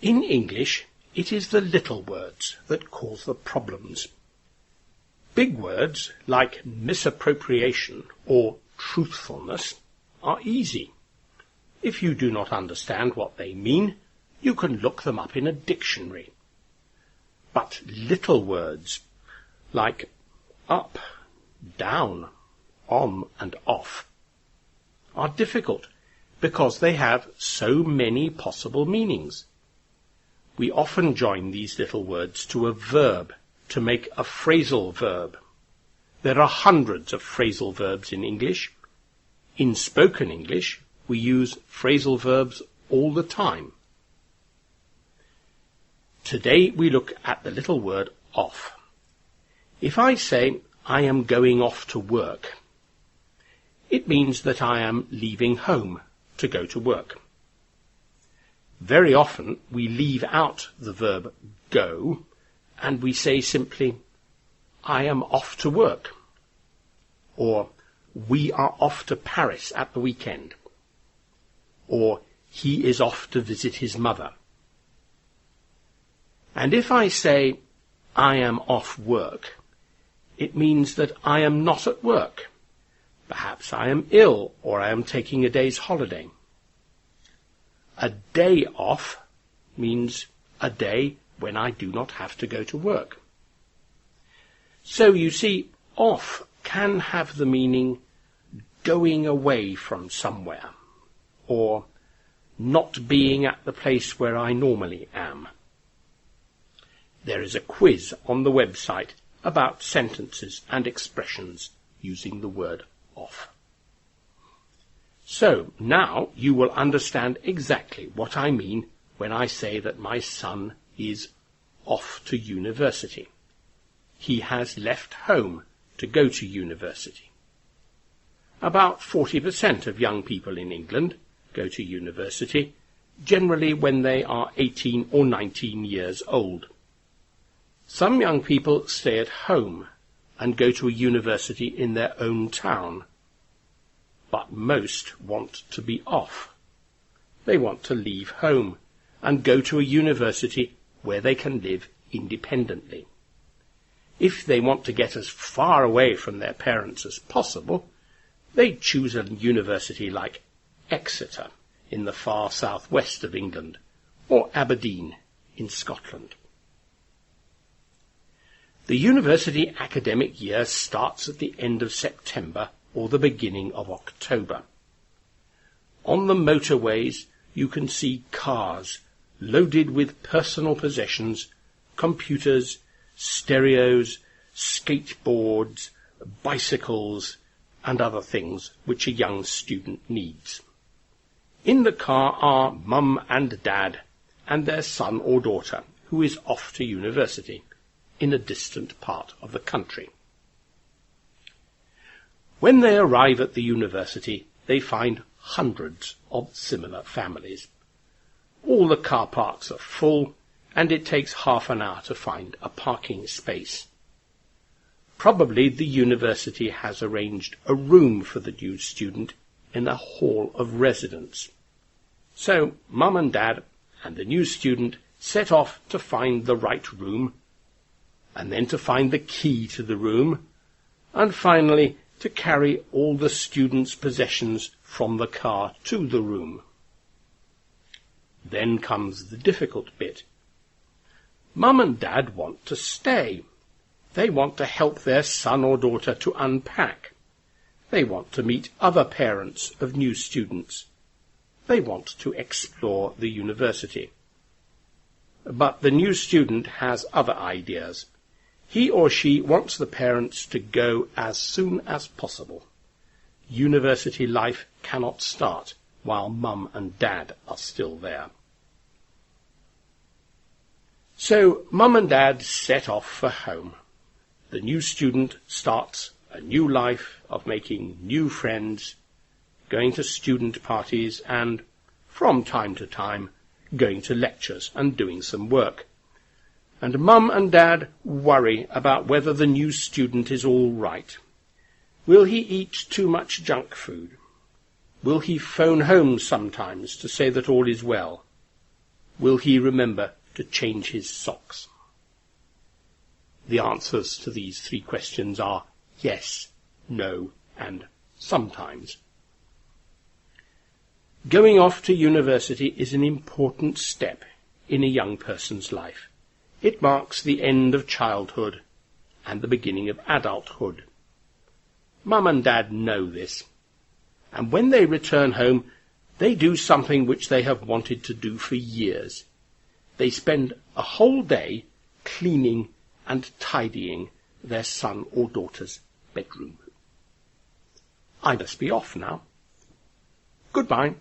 In English, it is the little words that cause the problems. Big words like misappropriation or truthfulness are easy. If you do not understand what they mean, you can look them up in a dictionary. But little words like up, down, on and off are difficult because they have so many possible meanings. We often join these little words to a verb to make a phrasal verb. There are hundreds of phrasal verbs in English. In spoken English, we use phrasal verbs all the time. Today we look at the little word off. If I say, I am going off to work, it means that I am leaving home to go to work. Very often we leave out the verb go and we say simply, I am off to work, or we are off to Paris at the weekend, or he is off to visit his mother. And if I say, I am off work, it means that I am not at work. Perhaps I am ill, or I am taking a day's holiday. A day off means a day when I do not have to go to work. So you see, off can have the meaning going away from somewhere, or not being at the place where I normally am. There is a quiz on the website about sentences and expressions using the word off. So now you will understand exactly what I mean when I say that my son is off to university. He has left home to go to university. About 40% of young people in England go to university, generally when they are 18 or 19 years old. Some young people stay at home and go to a university in their own town, but most want to be off. They want to leave home and go to a university where they can live independently. If they want to get as far away from their parents as possible, they choose a university like Exeter in the far southwest of England, or Aberdeen in Scotland. The university academic year starts at the end of September or the beginning of October. On the motorways you can see cars loaded with personal possessions, computers, stereos, skateboards, bicycles, and other things which a young student needs. In the car are mum and dad and their son or daughter, who is off to university in a distant part of the country. When they arrive at the university, they find hundreds of similar families. All the car parks are full, and it takes half an hour to find a parking space. Probably the university has arranged a room for the new student in a hall of residence. So mum and dad and the new student set off to find the right room, and then to find the key to the room, and finally to carry all the student's possessions from the car to the room. Then comes the difficult bit. Mum and dad want to stay. They want to help their son or daughter to unpack. They want to meet other parents of new students. They want to explore the university. But the new student has other ideas. He or she wants the parents to go as soon as possible. University life cannot start while mum and dad are still there. So mum and dad set off for home. The new student starts a new life of making new friends, going to student parties and, from time to time, going to lectures and doing some work. And mum and dad worry about whether the new student is all right. Will he eat too much junk food? Will he phone home sometimes to say that all is well? will he remember to change his socks? The answers to these 3 questions are yes, no, and sometimes. Going off to university is an important step in a young person's life. It marks the end of childhood and the beginning of adulthood. Mum and Dad know this, and when they return home, they do something which they have wanted to do for years. They spend a whole day cleaning and tidying their son or daughter's bedroom. I must be off now. Goodbye.